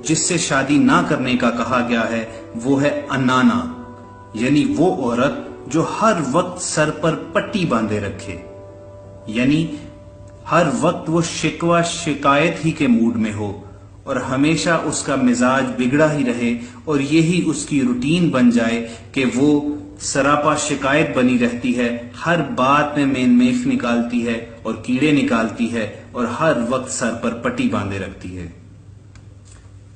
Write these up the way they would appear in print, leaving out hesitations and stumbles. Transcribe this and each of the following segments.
جس سے شادی نہ کرنے کا کہا گیا ہے وہ ہے انانا، یعنی وہ عورت جو ہر وقت سر پر پٹی باندھے رکھے، یعنی ہر وقت وہ شکوہ شکایت ہی کے موڈ میں ہو اور ہمیشہ اس کا مزاج بگڑا ہی رہے اور یہی اس کی روٹین بن جائے کہ وہ سراپا شکایت بنی رہتی ہے، ہر بات میں مین میخ نکالتی ہے اور کیڑے نکالتی ہے اور ہر وقت سر پر پٹی باندھے رکھتی ہے۔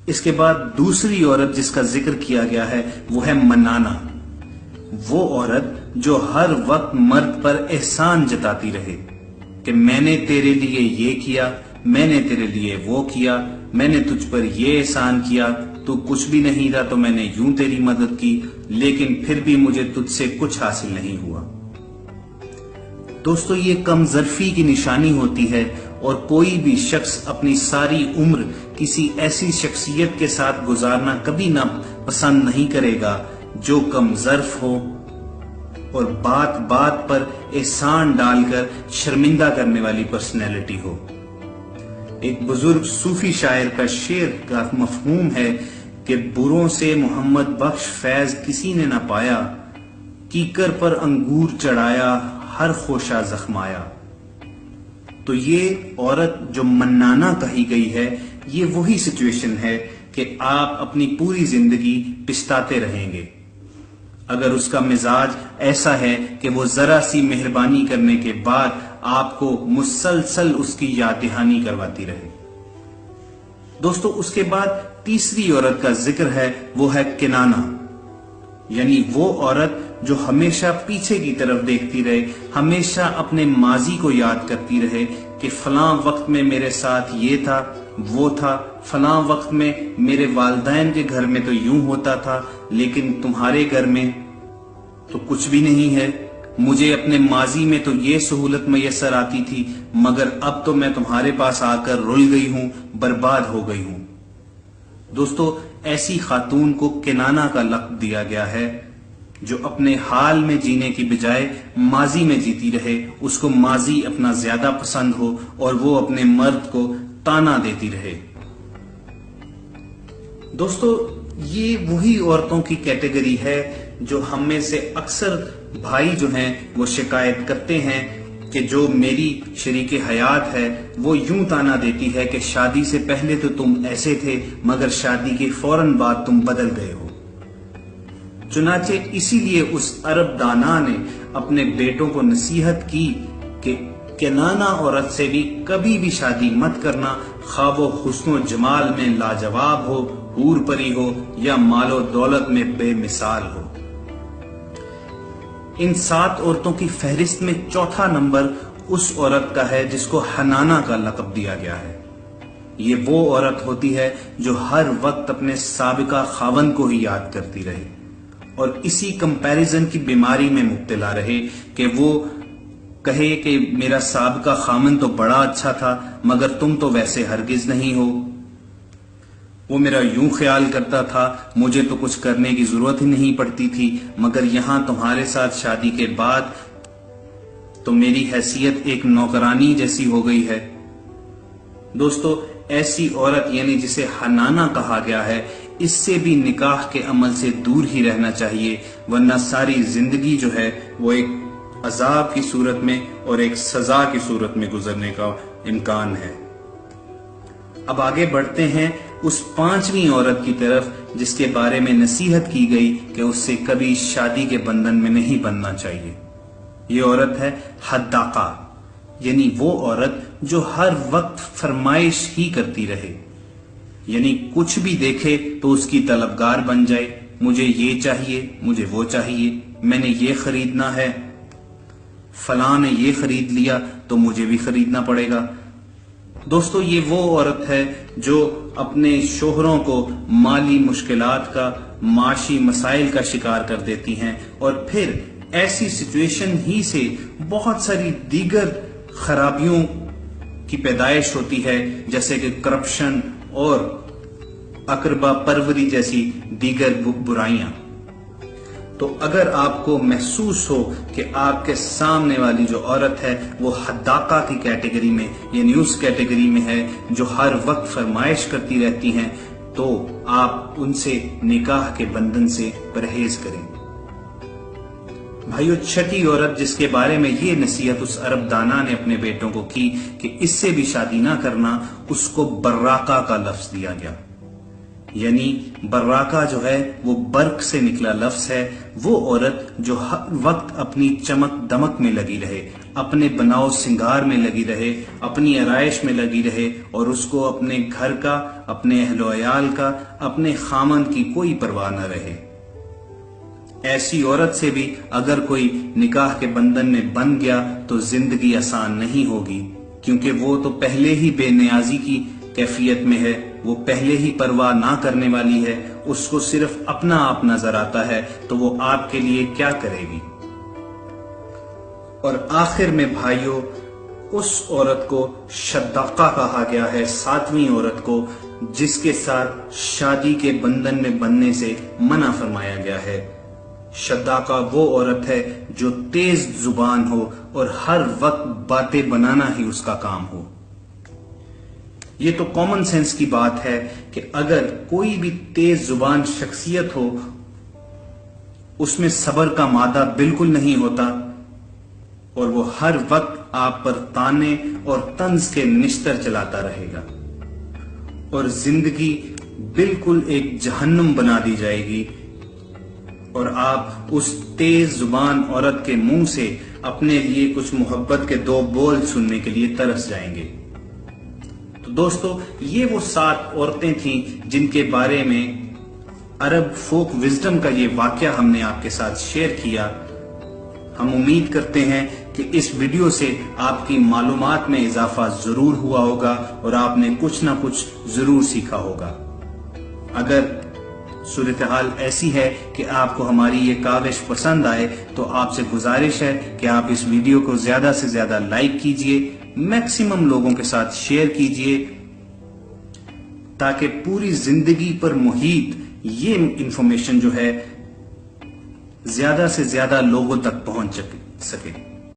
اس کے بعد دوسری عورت جس کا ذکر کیا گیا ہے وہ ہے منانا، وہ عورت جو ہر وقت مرد پر احسان جتاتی رہے کہ میں نے تیرے لیے یہ کیا، میں نے تیرے لیے وہ کیا، میں نے تجھ پر یہ احسان کیا، تو کچھ بھی نہیں تھا تو میں نے یوں تیری مدد کی، لیکن پھر بھی مجھے تجھ سے کچھ حاصل نہیں ہوا۔ دوستو یہ کم ظرفی کی نشانی ہوتی ہے اور کوئی بھی شخص اپنی ساری عمر کسی ایسی شخصیت کے ساتھ گزارنا کبھی نہ پسند نہیں کرے گا جو کم ظرف ہو اور بات بات پر احسان ڈال کر شرمندہ کرنے والی پرسنالٹی ہو۔ ایک بزرگ صوفی شاعر کا شعر کا مفہوم ہے کہ بروں سے محمد بخش فیض کسی نے نہ پایا، کیکر پر انگور چڑھایا ہر خوشہ زخمایا۔ تو یہ عورت جو منانا کہی گئی ہے یہ وہی سچویشن ہے کہ آپ اپنی پوری زندگی پچھتاتے رہیں گے اگر اس کا مزاج ایسا ہے کہ وہ ذرا سی مہربانی کرنے کے بعد آپ کو مسلسل اس کی یاد دہانی کرواتی رہے۔ دوستو اس کے بعد تیسری عورت کا ذکر ہے وہ ہے کنانا، یعنی وہ عورت جو ہمیشہ پیچھے کی طرف دیکھتی رہے، ہمیشہ اپنے ماضی کو یاد کرتی رہے کہ فلاں وقت میں میرے ساتھ یہ تھا وہ تھا، فلاں وقت میں میرے والدین کے گھر میں تو یوں ہوتا تھا لیکن تمہارے گھر میں تو کچھ بھی نہیں ہے، مجھے اپنے ماضی میں تو یہ سہولت میسر آتی تھی مگر اب تو میں تمہارے پاس آ کر رل گئی ہوں، برباد ہو گئی ہوں۔ دوستو ایسی خاتون کو کنانا کا لقب دیا گیا ہے جو اپنے حال میں جینے کی بجائے ماضی میں جیتی رہے، اس کو ماضی اپنا زیادہ پسند ہو اور وہ اپنے مرد کو تانا دیتی رہے۔ دوستو یہ وہی عورتوں کی کیٹیگری ہے جو ہم میں سے اکثر بھائی جو ہیں وہ شکایت کرتے ہیں کہ جو میری شریک حیات ہے وہ یوں تانا دیتی ہے کہ شادی سے پہلے تو تم ایسے تھے مگر شادی کے فوراً بعد تم بدل گئے ہو۔ چنانچہ اسی لیے اس عرب دانا نے اپنے بیٹوں کو نصیحت کی کہ کنانا عورت سے بھی کبھی بھی شادی مت کرنا، خواہ وہ حسن و جمال میں لاجواب ہو، حور پری ہو یا مال و دولت میں بے مثال ہو۔ ان 7 عورتوں کی فہرست میں چوتھا نمبر اس عورت کا ہے جس کو حنانا کا لقب دیا گیا ہے۔ یہ وہ عورت ہوتی ہے جو ہر وقت اپنے سابقہ خاوند کو ہی یاد کرتی رہے اور اسی کمپیریزن کی بیماری میں مبتلا رہے کہ وہ کہے کہ میرا سابقہ خاوند تو بڑا اچھا تھا مگر تم تو ویسے ہرگز نہیں ہو، وہ میرا یوں خیال کرتا تھا، مجھے تو کچھ کرنے کی ضرورت ہی نہیں پڑتی تھی مگر یہاں تمہارے ساتھ شادی کے بعد تو میری حیثیت ایک نوکرانی جیسی ہو گئی ہے۔ دوستو ایسی عورت یعنی جسے حنانا کہا گیا ہے اس سے بھی نکاح کے عمل سے دور ہی رہنا چاہیے، ورنہ ساری زندگی جو ہے وہ ایک عذاب کی صورت میں اور ایک سزا کی صورت میں گزرنے کا امکان ہے۔ اب آگے بڑھتے ہیں اس 5ویں عورت کی طرف جس کے بارے میں نصیحت کی گئی کہ اس سے کبھی شادی کے بندھن میں نہیں بننا چاہیے۔ یہ عورت ہے حداقہ، یعنی وہ عورت جو ہر وقت فرمائش ہی کرتی رہے، یعنی کچھ بھی دیکھے تو اس کی طلبگار بن جائے، مجھے یہ چاہیے، مجھے وہ چاہیے، میں نے یہ خریدنا ہے، فلاں نے یہ خرید لیا تو مجھے بھی خریدنا پڑے گا۔ دوستو یہ وہ عورت ہے جو اپنے شوہروں کو مالی مشکلات کا، معاشی مسائل کا شکار کر دیتی ہیں اور پھر ایسی سچویشن ہی سے بہت ساری دیگر خرابیوں کی پیدائش ہوتی ہے جیسے کہ کرپشن اور اقربا پروری جیسی دیگر برائیاں۔ تو اگر آپ کو محسوس ہو کہ آپ کے سامنے والی جو عورت ہے وہ حداقہ کی کیٹیگری میں یعنی اس کیٹیگری میں ہے جو ہر وقت فرمائش کرتی رہتی ہیں تو آپ ان سے نکاح کے بندھن سے پرہیز کریں۔ بھائیو، چھٹی عورت جس کے بارے میں یہ نصیحت اس عرب دانا نے اپنے بیٹوں کو کی کہ اس سے بھی شادی نہ کرنا، اس کو براقہ کا لفظ دیا گیا۔ یعنی براقہ جو ہے وہ برق سے نکلا لفظ ہے، وہ عورت جو ہر وقت اپنی چمک دمک میں لگی رہے، اپنے بناؤ سنگار میں لگی رہے، اپنی آرائش میں لگی رہے، اور اس کو اپنے گھر کا، اپنے اہل و عیال کا، اپنے خامن کی کوئی پرواہ نہ رہے۔ ایسی عورت سے بھی اگر کوئی نکاح کے بندھن میں بندھ گیا تو زندگی آسان نہیں ہوگی، کیونکہ وہ تو پہلے ہی بے نیازی کی کیفیت میں ہے، وہ پہلے ہی پرواہ نہ کرنے والی ہے، اس کو صرف اپنا آپ نظر آتا ہے، تو وہ آپ کے لیے کیا کرے گی؟ اور آخر میں بھائیو، اس عورت کو شداقہ کہا گیا ہے، 7ویں عورت کو، جس کے ساتھ شادی کے بندھن میں بندھنے سے منع فرمایا گیا ہے۔ شداقہ وہ عورت ہے جو تیز زبان ہو اور ہر وقت باتیں بنانا ہی اس کا کام ہو۔ یہ تو کامن سینس کی بات ہے کہ اگر کوئی بھی تیز زبان شخصیت ہو، اس میں صبر کا مادہ بالکل نہیں ہوتا، اور وہ ہر وقت آپ پر تانے اور طنز کے نشتر چلاتا رہے گا، اور زندگی بالکل ایک جہنم بنا دی جائے گی، اور آپ اس تیز زبان عورت کے منہ سے اپنے لیے کچھ محبت کے 2 بول سننے کے لیے ترس جائیں گے۔ تو دوستو، یہ وہ 7 عورتیں تھیں جن کے بارے میں عرب فوک وزڈم کا یہ واقعہ ہم نے آپ کے ساتھ شیئر کیا۔ ہم امید کرتے ہیں کہ اس ویڈیو سے آپ کی معلومات میں اضافہ ضرور ہوا ہوگا اور آپ نے کچھ نہ کچھ ضرور سیکھا ہوگا۔ اگر صورتحال ایسی ہے کہ آپ کو ہماری یہ کاوش پسند آئے تو آپ سے گزارش ہے کہ آپ اس ویڈیو کو زیادہ سے زیادہ لائک کیجئے، میکسیمم لوگوں کے ساتھ شیئر کیجئے، تاکہ پوری زندگی پر محیط یہ انفارمیشن جو ہے زیادہ سے زیادہ لوگوں تک پہنچ سکے۔